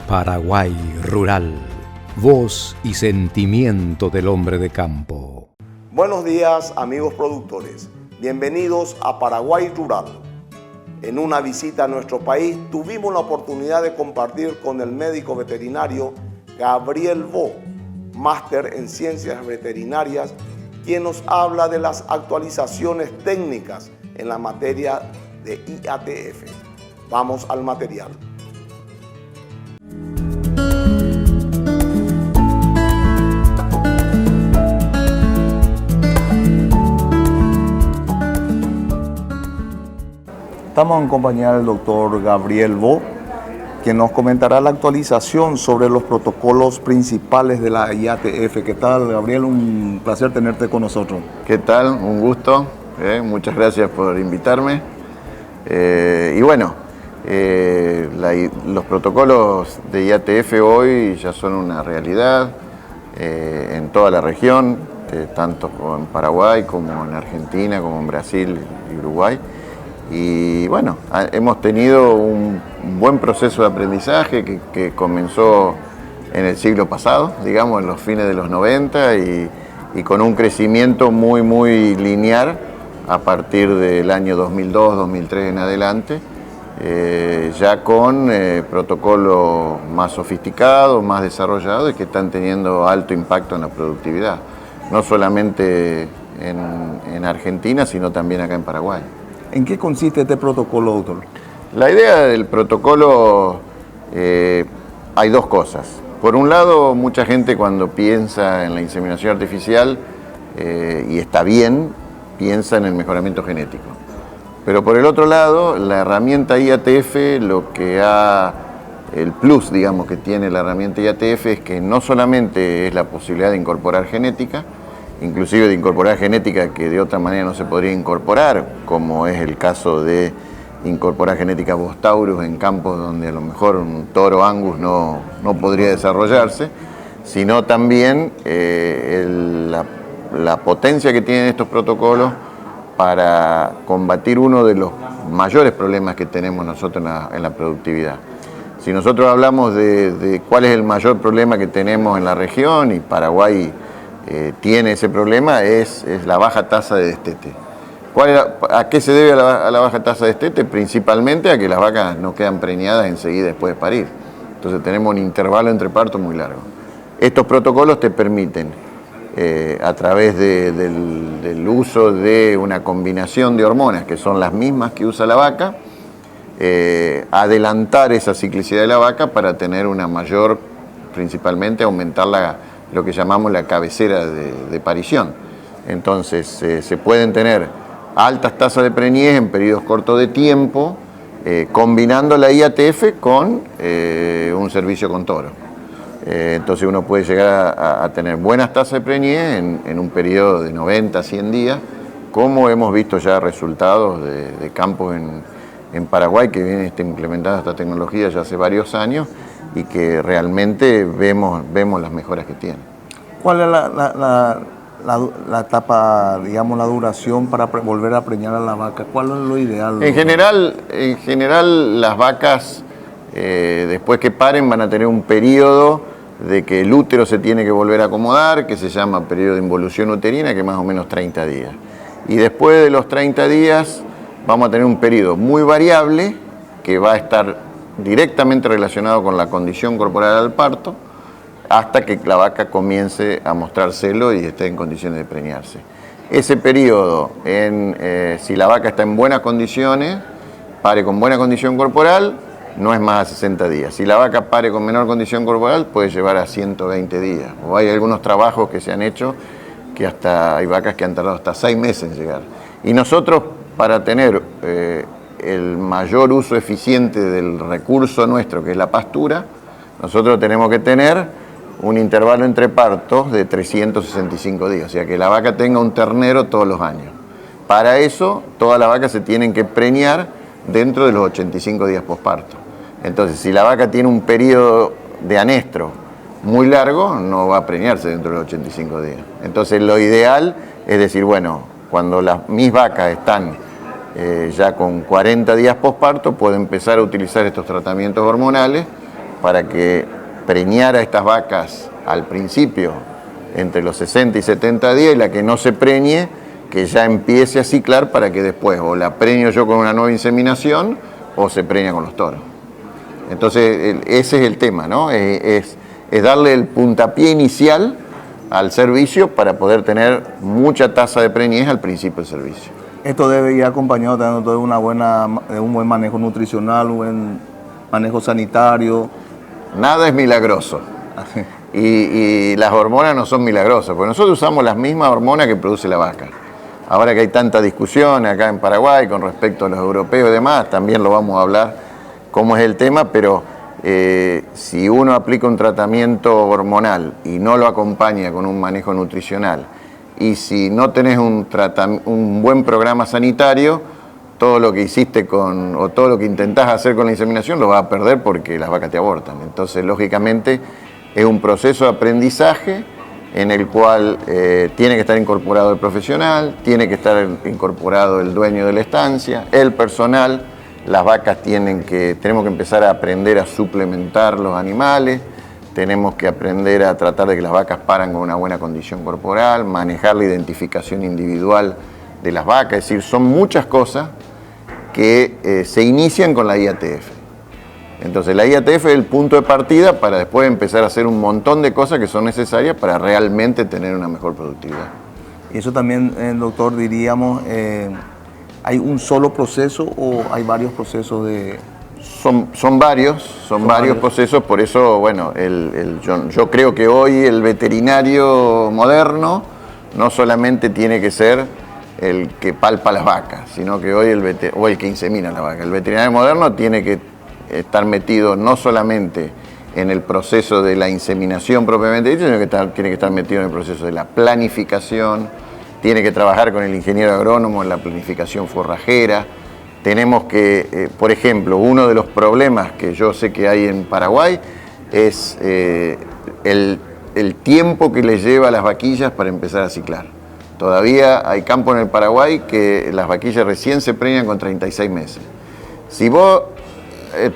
Paraguay Rural, voz y sentimiento del hombre de campo. Buenos días, amigos productores. Bienvenidos a Paraguay Rural. En una visita a nuestro país tuvimos la oportunidad de compartir con el médico veterinario Gabriel Bo, máster en ciencias veterinarias, quien nos habla de las actualizaciones técnicas en la materia de IATF. Vamos al material. Estamos en compañía del doctor Gabriel Bo, quien nos comentará la actualización sobre los protocolos principales de la IATF. ¿Qué tal, Gabriel? Un placer tenerte con nosotros. ¿Qué tal? Un gusto. Muchas gracias por invitarme. Y bueno, los protocolos de IATF hoy ya son una realidad en toda la región, tanto en Paraguay como en Argentina, como en Brasil y Uruguay. Y bueno, hemos tenido un buen proceso de aprendizaje que comenzó en el siglo pasado, digamos, en los fines de los 90 y con un crecimiento muy lineal a partir del año 2002, 2003 en adelante, ya con protocolos más sofisticados, más desarrollados y que están teniendo alto impacto en la productividad, no solamente en Argentina, sino también acá en Paraguay. ¿En qué consiste este protocolo, doctor? La idea del protocolo, hay dos cosas. Por un lado, mucha gente cuando piensa en la inseminación artificial, y está bien, piensa en el mejoramiento genético. Pero por el otro lado, la herramienta IATF, el plus, digamos, que tiene la herramienta IATF es que no solamente es la posibilidad de incorporar genética, inclusive de incorporar genética que de otra manera no se podría incorporar, como es el caso de incorporar genética Bos taurus en campos donde a lo mejor un toro Angus no podría desarrollarse, sino también la potencia que tienen estos protocolos para combatir uno de los mayores problemas que tenemos nosotros en la productividad. Si nosotros hablamos de cuál es el mayor problema que tenemos en la región, y Paraguay tiene ese problema, es la baja tasa de destete. ¿A qué se debe a la baja tasa de destete? Principalmente a que las vacas no quedan preñadas enseguida después de parir. Entonces tenemos un intervalo entre partos muy largo. Estos protocolos te permiten, a través del uso de una combinación de hormonas, que son las mismas que usa la vaca, adelantar esa ciclicidad de la vaca para tener una mayor, principalmente aumentar lo que llamamos la cabecera de parición. Entonces se pueden tener altas tasas de preñez en periodos cortos de tiempo, combinando la IATF con un servicio con toro. Entonces uno puede llegar a tener buenas tasas de preñez en un periodo de 90 a 100 días, como hemos visto ya resultados de campos en Paraguay que vienen implementando esta tecnología ya hace varios años y que realmente vemos las mejoras que tiene. ¿Cuál es la etapa, digamos, la duración para volver a preñar a la vaca? ¿Cuál es lo ideal? En general las vacas, después que paren, van a tener un periodo de que el útero se tiene que volver a acomodar, que se llama periodo de involución uterina, que es más o menos 30 días. Y después de los 30 días vamos a tener un periodo muy variable que va a estar directamente relacionado con la condición corporal al parto, hasta que la vaca comience a mostrar celo y esté en condiciones de preñarse. Ese periodo, si la vaca está en buenas condiciones, pare con buena condición corporal, no es más a 60 días. Si la vaca pare con menor condición corporal, puede llevar a 120 días. O hay algunos trabajos que se han hecho que hay vacas que han tardado hasta 6 meses en llegar. Y nosotros, para tener el mayor uso eficiente del recurso nuestro, que es la pastura, nosotros tenemos que tener un intervalo entre partos de 365 días, o sea que la vaca tenga un ternero todos los años. Para eso, todas las vacas se tienen que preñar dentro de los 85 días posparto. Entonces, si la vaca tiene un periodo de anestro muy largo, no va a preñarse dentro de los 85 días. Entonces, lo ideal es decir, bueno, cuando mis vacas están ya con 40 días posparto, puedo empezar a utilizar estos tratamientos hormonales para que preñara estas vacas al principio entre los 60 y 70 días, y la que no se preñe, que ya empiece a ciclar para que después o la preño yo con una nueva inseminación o se preña con los toros. Entonces ese es el tema, ¿no? Es darle el puntapié inicial al servicio para poder tener mucha tasa de preñez al principio del servicio. Esto debe ir acompañado también de un buen manejo nutricional, un buen manejo sanitario. Nada es milagroso. Y las hormonas no son milagrosas, porque nosotros usamos las mismas hormonas que produce la vaca. Ahora que hay tanta discusión acá en Paraguay con respecto a los europeos y demás, también lo vamos a hablar cómo es el tema, pero si uno aplica un tratamiento hormonal y no lo acompaña con un manejo nutricional, y si no tenés un buen programa sanitario, todo lo que hiciste o todo lo que intentás hacer con la inseminación lo vas a perder porque las vacas te abortan. Entonces, lógicamente, es un proceso de aprendizaje en el cual tiene que estar incorporado el profesional, tiene que estar incorporado el dueño de la estancia, el personal. Las vacas tenemos que empezar a aprender a suplementar los animales, tenemos que aprender a tratar de que las vacas paran con una buena condición corporal, manejar la identificación individual de las vacas, es decir, son muchas cosas que se inician con la IATF. Entonces la IATF es el punto de partida para después empezar a hacer un montón de cosas que son necesarias para realmente tener una mejor productividad. Y eso también, doctor, diríamos, ¿hay un solo proceso o hay varios procesos de...? Son varios procesos, por eso, bueno, yo creo que hoy el veterinario moderno no solamente tiene que ser el que palpa las vacas, sino que hoy el que insemina las vacas. El veterinario moderno tiene que estar metido no solamente en el proceso de la inseminación propiamente dicho, sino que tiene que estar metido en el proceso de la planificación, tiene que trabajar con el ingeniero agrónomo en la planificación forrajera. Tenemos que, por ejemplo, uno de los problemas que yo sé que hay en Paraguay es el tiempo que le lleva a las vaquillas para empezar a ciclar. Todavía hay campos en el Paraguay que las vaquillas recién se preñan con 36 meses. Si vos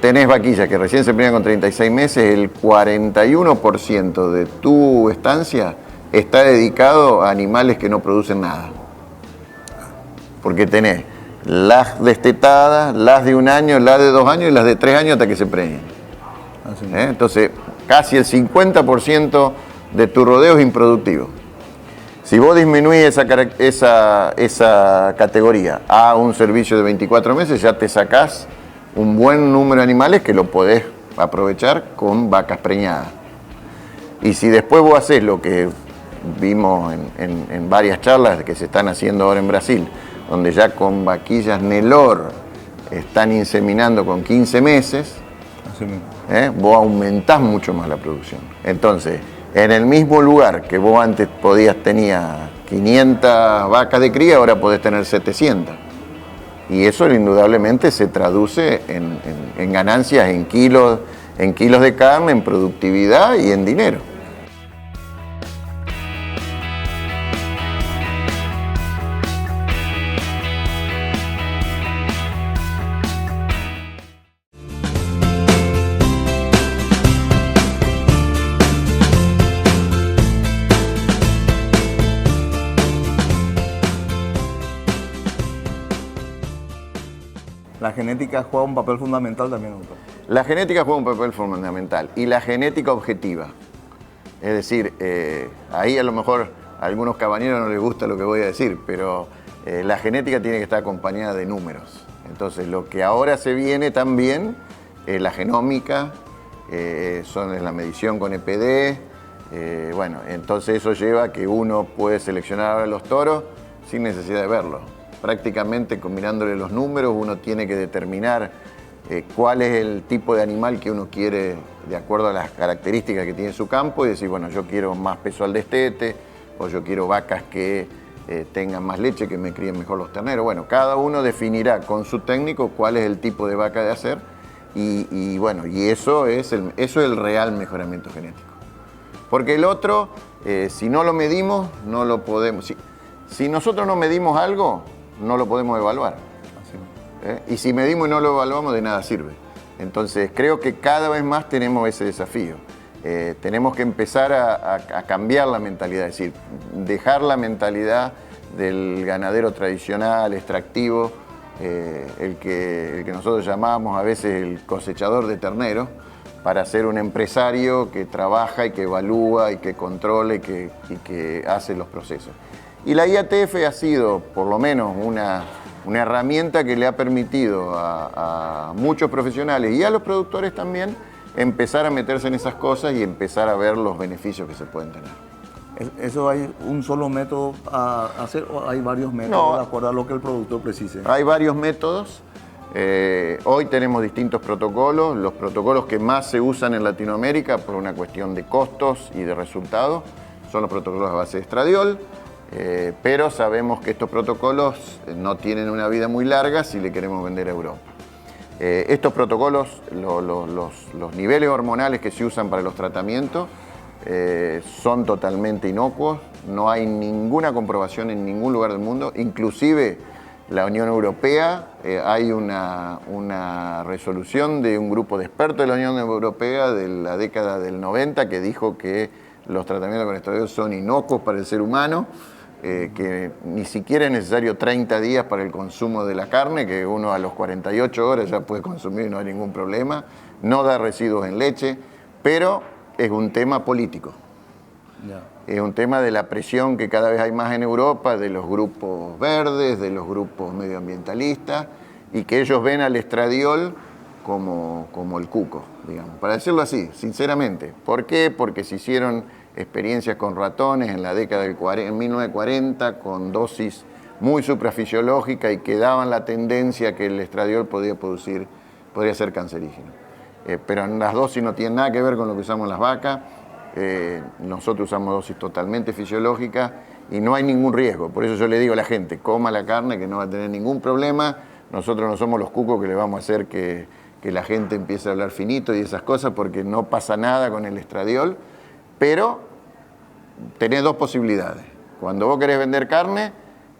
tenés vaquillas que recién se preñan con 36 meses, el 41% de tu estancia está dedicado a animales que no producen nada. Porque tenés las destetadas, las de 1 año, las de 2 años y las de 3 años hasta que se preñen. Entonces, casi el 50% de tu rodeo es improductivo. Si vos disminuís esa categoría a un servicio de 24 meses, ya te sacás un buen número de animales que lo podés aprovechar con vacas preñadas. Y si después vos haces lo que vimos en varias charlas que se están haciendo ahora en Brasil, donde ya con vaquillas Nelor están inseminando con 15 meses, vos aumentás mucho más la producción. Entonces, en el mismo lugar que vos antes tenías 500 vacas de cría, ahora podés tener 700. Y eso indudablemente se traduce en ganancias en kilos de carne, en productividad y en dinero. La genética juega un papel fundamental también, doctor. La genética juega un papel fundamental y la genética objetiva. Es decir, ahí a lo mejor a algunos caballeros no les gusta lo que voy a decir, pero la genética tiene que estar acompañada de números. Entonces, lo que ahora se viene también es la genómica, es la medición con EPD. Bueno, entonces eso lleva a que uno puede seleccionar a los toros sin necesidad de verlos. Prácticamente combinándole los números uno tiene que determinar cuál es el tipo de animal que uno quiere de acuerdo a las características que tiene su campo y decir, bueno, yo quiero más peso al destete o yo quiero vacas que tengan más leche, que me críen mejor los terneros. Bueno, cada uno definirá con su técnico cuál es el tipo de vaca de hacer y bueno, y eso es el real mejoramiento genético. Porque el otro, si no lo medimos, no lo podemos... Si nosotros no medimos algo, no lo podemos evaluar. Y si medimos y no lo evaluamos, de nada sirve. Entonces creo que cada vez más tenemos ese desafío. Tenemos que empezar a cambiar la mentalidad, es decir, dejar la mentalidad del ganadero tradicional, extractivo, el que nosotros llamamos a veces el cosechador de terneros, para ser un empresario que trabaja y que evalúa y que controla y que hace los procesos. Y la IATF ha sido, por lo menos, una herramienta que le ha permitido a muchos profesionales y a los productores también empezar a meterse en esas cosas y empezar a ver los beneficios que se pueden tener. ¿Eso hay un solo método a hacer o hay varios métodos No, de acuerdo a lo que el productor precise? Hay varios métodos. Hoy tenemos distintos protocolos. Los protocolos que más se usan en Latinoamérica por una cuestión de costos y de resultados son los protocolos a base de estradiol. Pero sabemos que estos protocolos no tienen una vida muy larga si le queremos vender a Europa. Estos protocolos, los niveles hormonales que se usan para los tratamientos son totalmente inocuos, no hay ninguna comprobación en ningún lugar del mundo, inclusive la Unión Europea, hay una resolución de un grupo de expertos de la Unión Europea de la década del 90 que dijo que los tratamientos con estradiol son inocuos para el ser humano, que ni siquiera es necesario 30 días para el consumo de la carne, que uno a los 48 horas ya puede consumir y no hay ningún problema, no da residuos en leche, pero es un tema político. Ya. Es un tema de la presión que cada vez hay más en Europa, de los grupos verdes, de los grupos medioambientalistas, y que ellos ven al estradiol como el cuco, digamos, para decirlo así, sinceramente. ¿Por qué? Porque se hicieron experiencias con ratones en la década en 1940 con dosis muy suprafisiológicas y que daban la tendencia que el estradiol podría ser cancerígeno. Pero en las dosis no tienen nada que ver con lo que usamos las vacas. Nosotros usamos dosis totalmente fisiológicas y no hay ningún riesgo. Por eso yo le digo a la gente, coma la carne que no va a tener ningún problema. Nosotros no somos los cucos que le vamos a hacer que la gente empiece a hablar finito y esas cosas, porque no pasa nada con el estradiol. Pero tenés dos posibilidades. Cuando vos querés vender carne,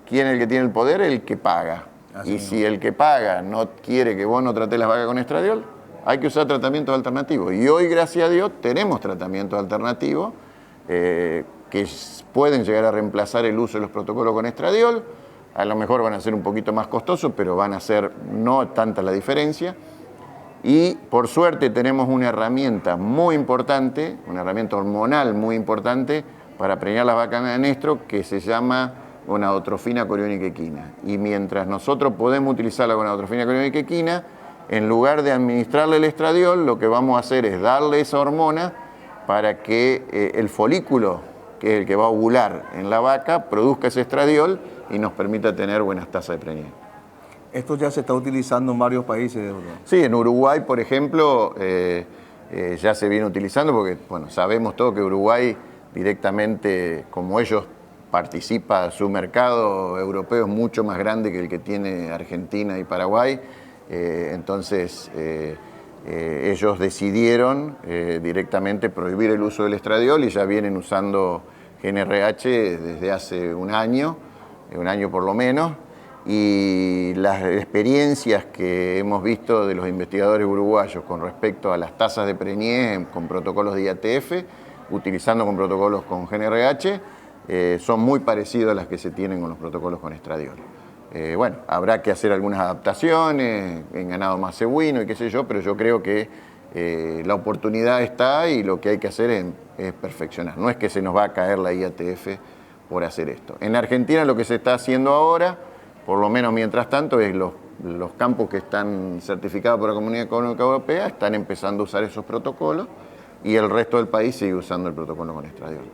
¿quién es el que tiene el poder? El que paga. Así y si el que paga no quiere que vos no trates las vacas con estradiol, hay que usar tratamientos alternativos. Y hoy, gracias a Dios, tenemos tratamientos alternativos que pueden llegar a reemplazar el uso de los protocolos con estradiol. A lo mejor van a ser un poquito más costosos, pero van a ser no tanta la diferencia. Y por suerte tenemos una herramienta muy importante, una herramienta hormonal muy importante para preñar las vacas de anestro, que se llama gonadotrofina coriónica equina. Y mientras nosotros podemos utilizar la gonadotrofina coriónica equina, en lugar de administrarle el estradiol, lo que vamos a hacer es darle esa hormona para que el folículo, que es el que va a ovular en la vaca, produzca ese estradiol y nos permita tener buenas tasas de preñez. Esto ya se está utilizando en varios países, ¿verdad? Sí, en Uruguay, por ejemplo, ya se viene utilizando porque, bueno, sabemos todo que Uruguay directamente, como ellos participa, su mercado europeo es mucho más grande que el que tiene Argentina y Paraguay. Entonces, ellos decidieron directamente prohibir el uso del estradiol y ya vienen usando GnRH desde hace un año por lo menos. Y las experiencias que hemos visto de los investigadores uruguayos con respecto a las tasas de preñez con protocolos de IATF, utilizando con protocolos con GnRH, son muy parecidas a las que se tienen con los protocolos con estradiol. Bueno, habrá que hacer algunas adaptaciones en ganado más cebuino y qué sé yo, pero yo creo que la oportunidad está y lo que hay que hacer es perfeccionar. No es que se nos va a caer la IATF por hacer esto. En Argentina lo que se está haciendo ahora, por lo menos mientras tanto, es los campos que están certificados por la Comunidad Económica Europea están empezando a usar esos protocolos y el resto del país sigue usando el protocolo con estradiol.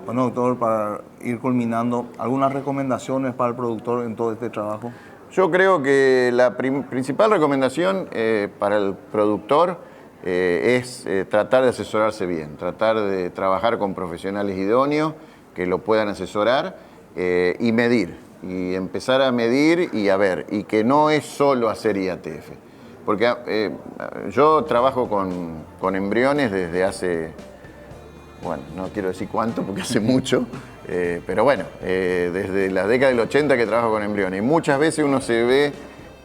Bueno, doctor, para ir culminando, ¿algunas recomendaciones para el productor en todo este trabajo? Yo creo que la principal recomendación para el productor es tratar de asesorarse bien, tratar de trabajar con profesionales idóneos que lo puedan asesorar y medir. Y empezar a medir y a ver, y que no es solo hacer IATF. Porque yo trabajo con embriones desde hace, bueno, no quiero decir cuánto porque hace mucho, pero bueno, desde la década del 80 que trabajo con embriones. Y muchas veces uno se ve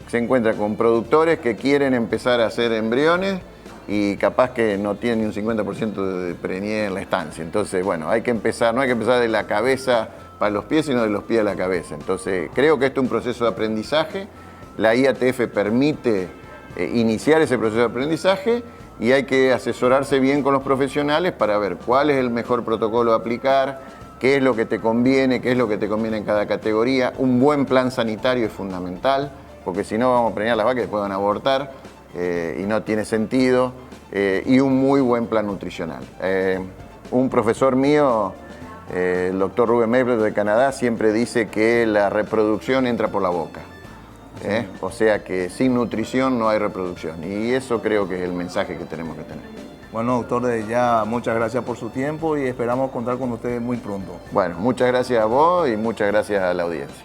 se encuentra con productores que quieren empezar a hacer embriones y capaz que no tienen ni un 50% de preñez en la estancia. Entonces, bueno, hay que empezar, no hay que empezar de la cabeza para los pies, sino de los pies a la cabeza. Entonces, creo que esto es un proceso de aprendizaje. La IATF permite iniciar ese proceso de aprendizaje y hay que asesorarse bien con los profesionales para ver cuál es el mejor protocolo a aplicar, qué es lo que te conviene, qué es lo que te conviene en cada categoría. Un buen plan sanitario es fundamental, porque si no vamos a preñar las vacas y después van a abortar y no tiene sentido. Y un muy buen plan nutricional. Un profesor mío, el doctor Ruben Maple de Canadá, siempre dice que la reproducción entra por la boca. O sea que sin nutrición no hay reproducción. Y eso creo que es el mensaje que tenemos que tener. Bueno, doctor, desde ya muchas gracias por su tiempo y esperamos contar con usted muy pronto. Bueno, muchas gracias a vos y muchas gracias a la audiencia.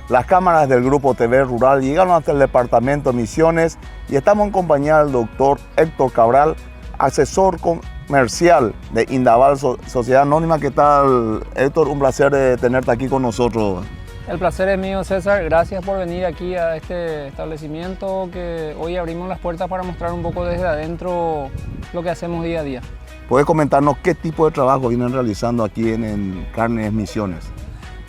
Las cámaras del Grupo TV Rural llegaron hasta el departamento de Misiones y estamos en compañía del doctor Héctor Cabral, asesor comercial de Indaval Sociedad Anónima. ¿Qué tal, Héctor? Un placer de tenerte aquí con nosotros. El placer es mío, César. Gracias por venir aquí a este establecimiento que hoy abrimos las puertas para mostrar un poco desde adentro lo que hacemos día a día. ¿Puedes comentarnos qué tipo de trabajo vienen realizando aquí en Carnes Misiones?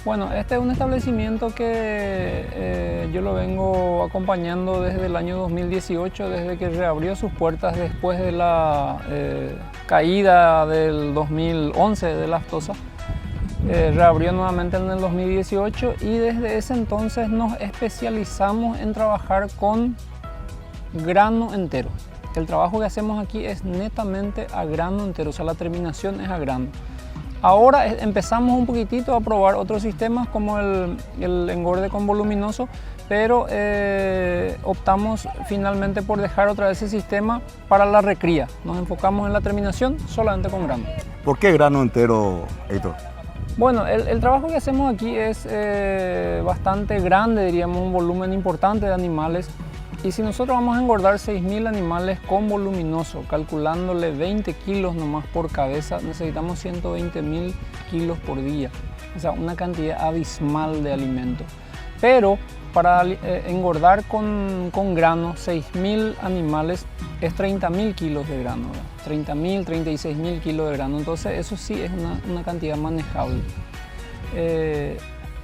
Bueno, este es un establecimiento que yo lo vengo acompañando desde el año 2018, desde que reabrió sus puertas después de la caída del 2011 de Lactosa. Reabrió nuevamente en el 2018 y desde ese entonces nos especializamos en trabajar con grano entero. El trabajo que hacemos aquí es netamente a grano entero, o sea, la terminación es a grano. Ahora empezamos un poquitito a probar otros sistemas como el engorde con voluminoso, pero optamos finalmente por dejar otra vez ese sistema para la recría. Nos enfocamos en la terminación solamente con grano. ¿Por qué grano entero, Héctor? Bueno, el trabajo que hacemos aquí es bastante grande, diríamos, un volumen importante de animales. Y si nosotros vamos a engordar 6.000 animales con voluminoso, calculándole 20 kilos nomás por cabeza, necesitamos 120.000 kilos por día. O sea, una cantidad abismal de alimento. Pero para engordar con grano, 6.000 animales es 30.000 kilos de grano, ¿verdad? 30.000, 36.000 kilos de grano. Entonces eso sí es una cantidad manejable.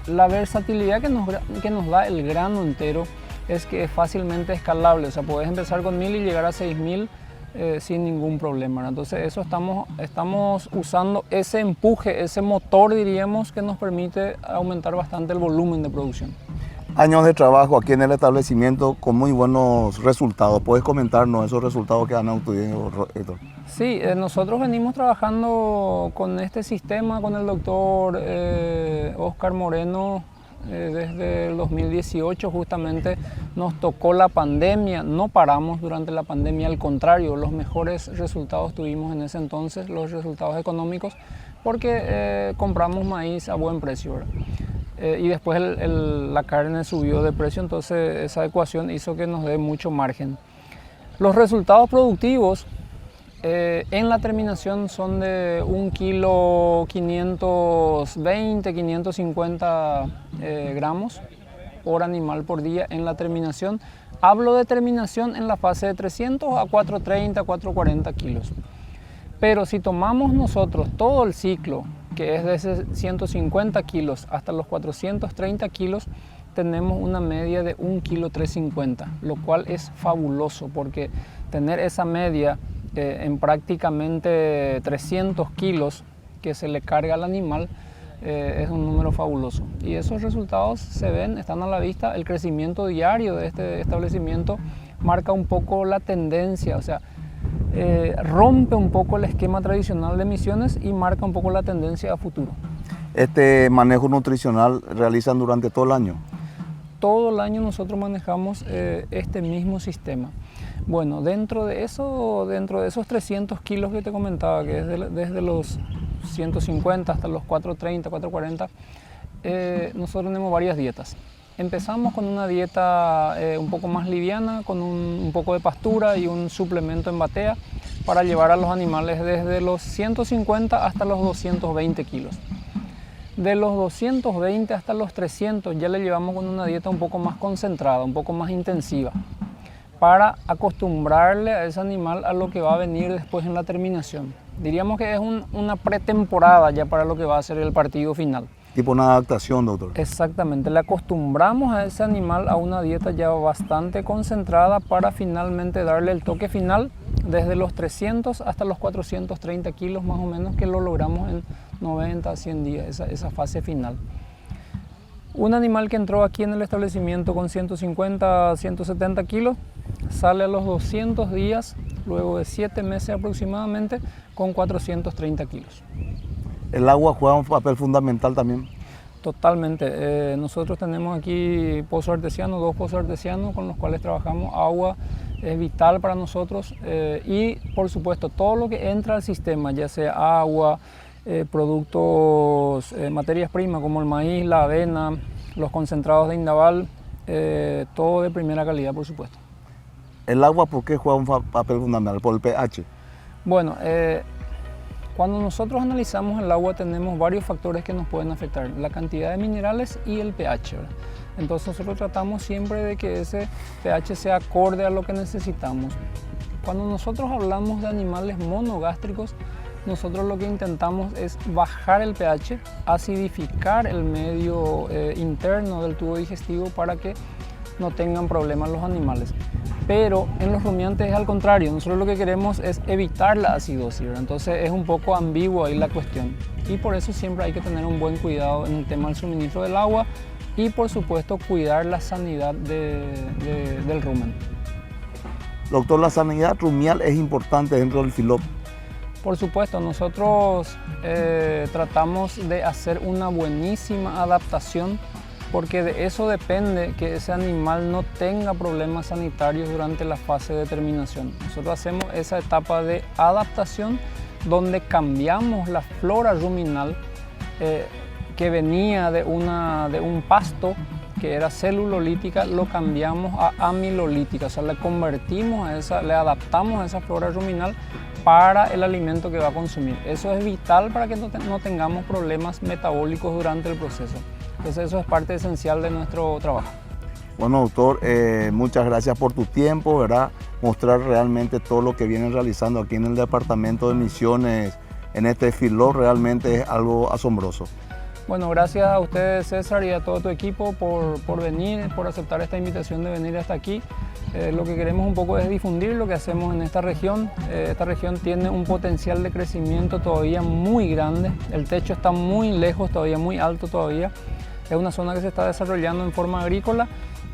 La versatilidad que nos da el grano entero es que es fácilmente escalable, o sea, puedes empezar con 1.000 y llegar a 6.000 sin ningún problema, ¿no? Entonces eso estamos usando ese empuje, ese motor, diríamos, que nos permite aumentar bastante el volumen de producción. Años de trabajo aquí en el establecimiento con muy buenos resultados. ¿Puedes comentarnos esos resultados que han obtenido, Héctor? Sí, nosotros venimos trabajando con este sistema, con el doctor Oscar Moreno, desde el 2018. Justamente nos tocó la pandemia, no paramos durante la pandemia, al contrario, los mejores resultados tuvimos en ese entonces, los resultados económicos, porque compramos maíz a buen precio, ¿verdad? Y después la carne subió de precio, entonces esa ecuación hizo que nos dé mucho margen. Los resultados productivos en la terminación son de 1 kilo 520, 550 gramos por animal por día en la terminación. Hablo de terminación en la fase de 300 a 430, 440 kilos. Pero si tomamos nosotros todo el ciclo, que es desde 150 kilos hasta los 430 kilos, tenemos una media de 1 kilo 350, lo cual es fabuloso, porque tener esa media en prácticamente 300 kilos que se le carga al animal es un número fabuloso. Y esos resultados se ven, están a la vista. El crecimiento diario de este establecimiento marca un poco la tendencia, o sea, rompe un poco el esquema tradicional de emisiones y marca un poco la tendencia a futuro. ¿Este manejo nutricional realizan durante todo el año? Todo el año nosotros manejamos este mismo sistema. Bueno, dentro de esos 300 kilos que te comentaba, que es desde los 150 hasta los 430, 440, nosotros tenemos varias dietas. Empezamos con una dieta un poco más liviana, con un poco de pastura y un suplemento en batea para llevar a los animales desde los 150 hasta los 220 kilos. De los 220 hasta los 300 ya le llevamos con una dieta un poco más concentrada, un poco más intensiva, para acostumbrarle a ese animal a lo que va a venir después en la terminación. Diríamos que es una pretemporada ya para lo que va a ser el partido final. Tipo una adaptación, doctor. Exactamente, le acostumbramos a ese animal a una dieta ya bastante concentrada para finalmente darle el toque final desde los 300 hasta los 430 kilos más o menos, que lo logramos en 90 a 100 días, esa fase final. Un animal que entró aquí en el establecimiento con 150 a 170 kilos sale a los 200 días, luego de 7 meses aproximadamente, con 430 kilos. ¿El agua juega un papel fundamental también? Totalmente. Nosotros tenemos aquí pozos artesianos, 2 pozos artesianos con los cuales trabajamos. Agua es vital para nosotros y, por supuesto, todo lo que entra al sistema, ya sea agua, productos, materias primas como el maíz, la avena, los concentrados de Indaval, todo de primera calidad, por supuesto. ¿El agua por qué juega un papel fundamental? ¿Por el pH? Bueno, cuando nosotros analizamos el agua tenemos varios factores que nos pueden afectar, la cantidad de minerales y el pH, ¿verdad? Entonces nosotros tratamos siempre de que ese pH sea acorde a lo que necesitamos. Cuando nosotros hablamos de animales monogástricos, nosotros lo que intentamos es bajar el pH, acidificar el medio interno del tubo digestivo para que no tengan problemas los animales. Pero en los rumiantes es al contrario, nosotros lo que queremos es evitar la acidosis, ¿verdad? Entonces es un poco ambiguo ahí la cuestión. Y por eso siempre hay que tener un buen cuidado en el tema del suministro del agua y, por supuesto, cuidar la sanidad del rumen. Doctor, la sanidad rumial es importante dentro del FILOP. Por supuesto, nosotros tratamos de hacer una buenísima adaptación, porque de eso depende que ese animal no tenga problemas sanitarios durante la fase de terminación. Nosotros hacemos esa etapa de adaptación donde cambiamos la flora ruminal que venía de un pasto que era celulolítica, lo cambiamos a amilolítica, o sea, le convertimos le adaptamos a esa flora ruminal para el alimento que va a consumir. Eso es vital para que no tengamos problemas metabólicos durante el proceso. Entonces eso es parte esencial de nuestro trabajo. Bueno, doctor, muchas gracias por tu tiempo, ¿verdad? Mostrar realmente todo lo que vienen realizando aquí en el Departamento de Misiones, en este FILOP, realmente es algo asombroso. Bueno, gracias a ustedes, César, y a todo tu equipo por venir, por aceptar esta invitación de venir hasta aquí. Lo que queremos un poco es difundir lo que hacemos en esta región. Esta región tiene un potencial de crecimiento todavía muy grande. El techo está muy lejos todavía, muy alto todavía. Es una zona que se está desarrollando en forma agrícola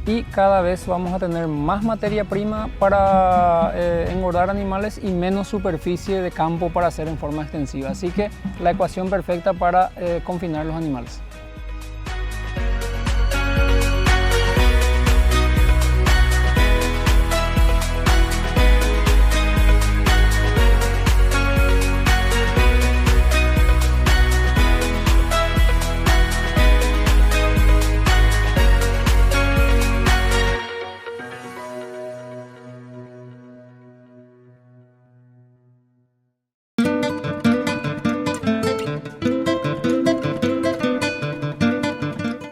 y cada vez vamos a tener más materia prima para engordar animales y menos superficie de campo para hacer en forma extensiva. Así que la ecuación perfecta para confinar los animales.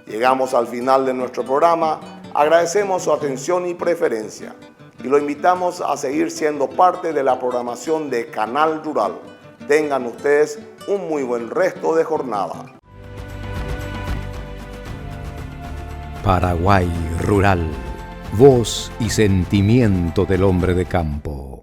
Llegamos al final de nuestro programa, agradecemos su atención y preferencia y lo invitamos a seguir siendo parte de la programación de Canal Rural. Tengan ustedes un muy buen resto de jornada. Paraguay Rural, voz y sentimiento del hombre de campo.